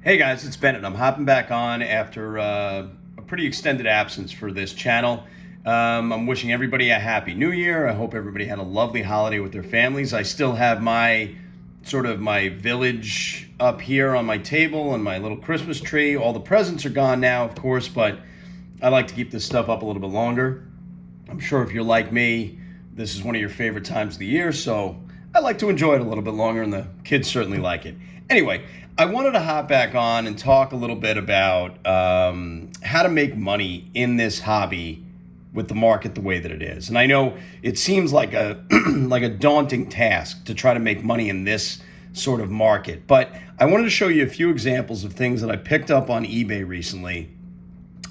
Hey guys, it's Bennett. I'm hopping back on after a pretty extended absence for this channel. I'm wishing everybody a happy new year. I hope everybody had a lovely holiday with their families. I still have my village up here on my table and my little Christmas tree. All the presents are gone now, of course, but I like to keep this stuff up a little bit longer. I'm sure if you're like me, this is one of your favorite times of the year, so I like to enjoy it a little bit longer, and the kids certainly like it. Anyway, I wanted to hop back on and talk a little bit about how to make money in this hobby with the market the way that it is. And I know it seems like a like a daunting task to try to make money in this sort of market, but I wanted to show you a few examples of things that I picked up on eBay recently,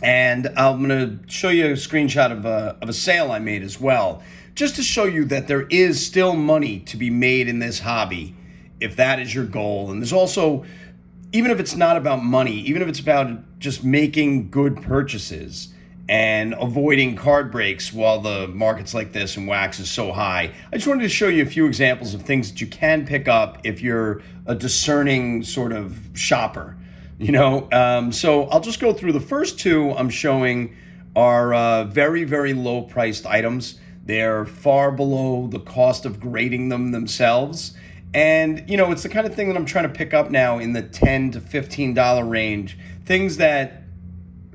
and I'm going to show you a screenshot of a sale I made as well, just to show you that there is still money to be made in this hobby if that is your goal. And there's also, even if it's not about money, even if it's about just making good purchases and avoiding card breaks while the market's like this and wax is so high, I just wanted to show you a few examples of things that you can pick up if you're a discerning sort of shopper. So I'll just go through the first two I'm showing are very, very low priced items. They're far below the cost of grading them themselves. And, it's the kind of thing that I'm trying to pick up now in the $10 to $15 range. Things that,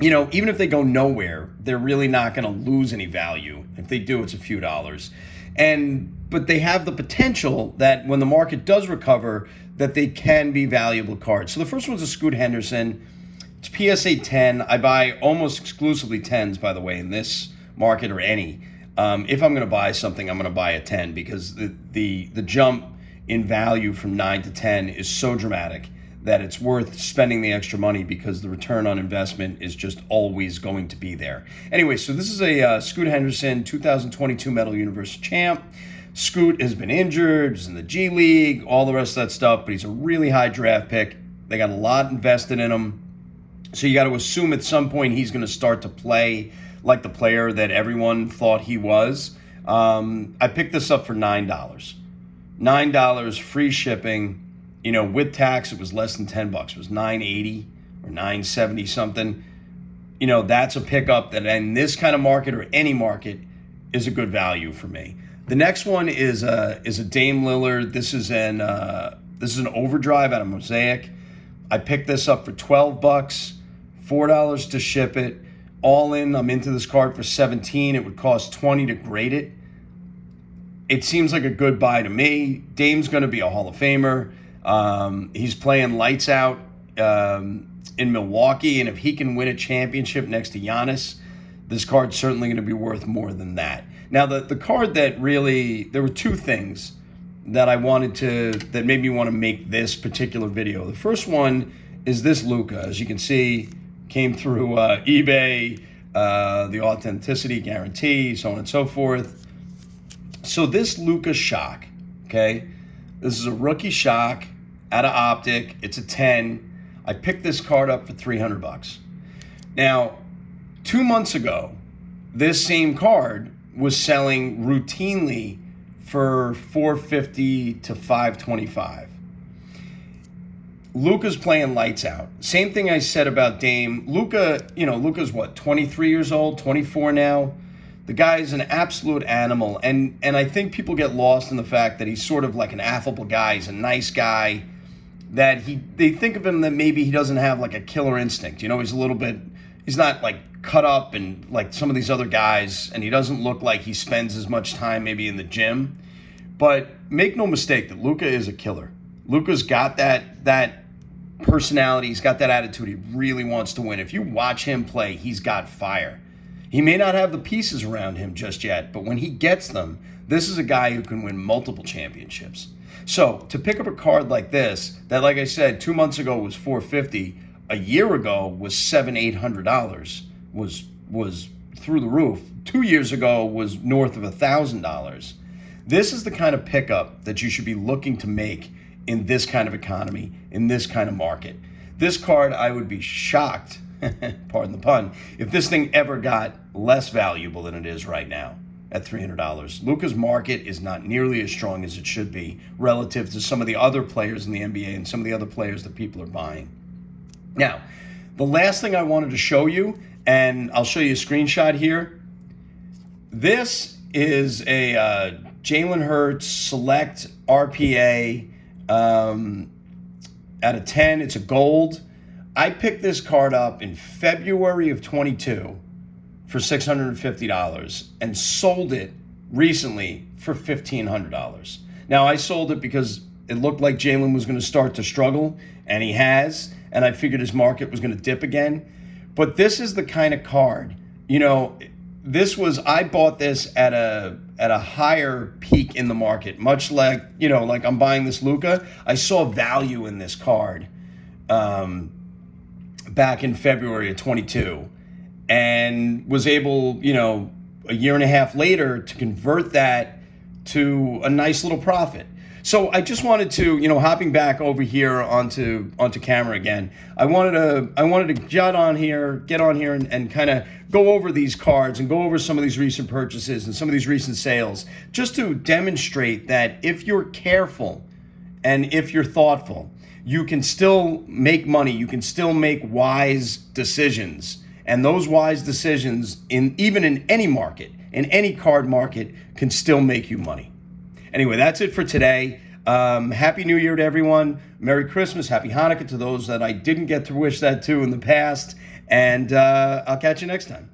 even if they go nowhere, they're really not going to lose any value. If they do, it's a few dollars. But they have the potential that when the market does recover, that they can be valuable cards. So the first one's a Scoot Henderson. It's PSA 10. I buy almost exclusively 10s, by the way, in this market or any. If I'm going to buy something, I'm going to buy a 10 because the jump in value from 9 to 10 is so dramatic that it's worth spending the extra money because the return on investment is just always going to be there. Anyway, so this is a Scoot Henderson 2022 Metal Universal Champ. Scoot has been injured, is in the G League, all the rest of that stuff, but he's a really high draft pick. They got a lot invested in him. So you got to assume at some point he's going to start to play like the player that everyone thought he was. I picked this up for $9. $9 free shipping. With tax, it was less than $10. It was $9.80 or $9.70 something. That's a pickup that in this kind of market or any market is a good value for me. The next one is a Dame Lillard. This is an overdrive out of Mosaic. I picked this up for $12, $4 to ship it. All in, I'm into this card for $17. It would cost $20 to grade it. It seems like a good buy to me. Dame's going to be a Hall of Famer. He's playing lights out in Milwaukee, and if he can win a championship next to Giannis, this card's certainly going to be worth more than that. Now, the card that really, there were two things that that made me want to make this particular video. The first one is this Luka. As you can see, came through eBay, the authenticity guarantee, so on and so forth. So this Luka Shock, okay? This is a rookie Shock out of Optic. It's a 10. I picked this card up for $300. Now, 2 months ago, this same card was selling routinely for $450 to $525. Luka's playing lights out. Same thing I said about Dame. Luka's what, 23 years old, 24 now? The guy is an absolute animal, and I think people get lost in the fact that he's sort of like an affable guy. He's a nice guy, that they think of him that maybe he doesn't have like a killer instinct. He's not like cut up and like some of these other guys, and he doesn't look like he spends as much time maybe in the gym. But make no mistake that Luka is a killer. Luka's got that personality. He's got that attitude. He really wants to win. If you watch him play, he's got fire. He may not have the pieces around him just yet, but when he gets them, this is a guy who can win multiple championships. So to pick up a card like this, that, like I said, 2 months ago was $450, a year ago was $700-800, was through the roof. 2 years ago was north of $1,000. This is the kind of pickup that you should be looking to make in this kind of economy, in this kind of market. This card, I would be shocked, pardon the pun, if this thing ever got less valuable than it is right now at $300. Luka's market is not nearly as strong as it should be relative to some of the other players in the NBA and some of the other players that people are buying. Now, the last thing I wanted to show you, and I'll show you a screenshot here. This is a Jalen Hurts Select RPA out of 10. It's a gold. I picked this card up in February of 22 for $650 and sold it recently for $1,500. Now, I sold it because it looked like Jalen was going to start to struggle, and he has, and I figured his market was going to dip again. But this is the kind of card, I bought this at a higher peak in the market, much like, like I'm buying this Luka. I saw value in this card back in February of 22 and was able, a year and a half later to convert that to a nice little profit. So I just wanted to, hopping back over here onto camera again, I wanted to get on here and kind of go over these cards and go over some of these recent purchases and some of these recent sales, just to demonstrate that if you're careful and if you're thoughtful, you can still make money, you can still make wise decisions. And those wise decisions, even in any market, in any card market, can still make you money. Anyway, that's it for today. Happy New Year to everyone. Merry Christmas. Happy Hanukkah to those that I didn't get to wish that to in the past. And I'll catch you next time.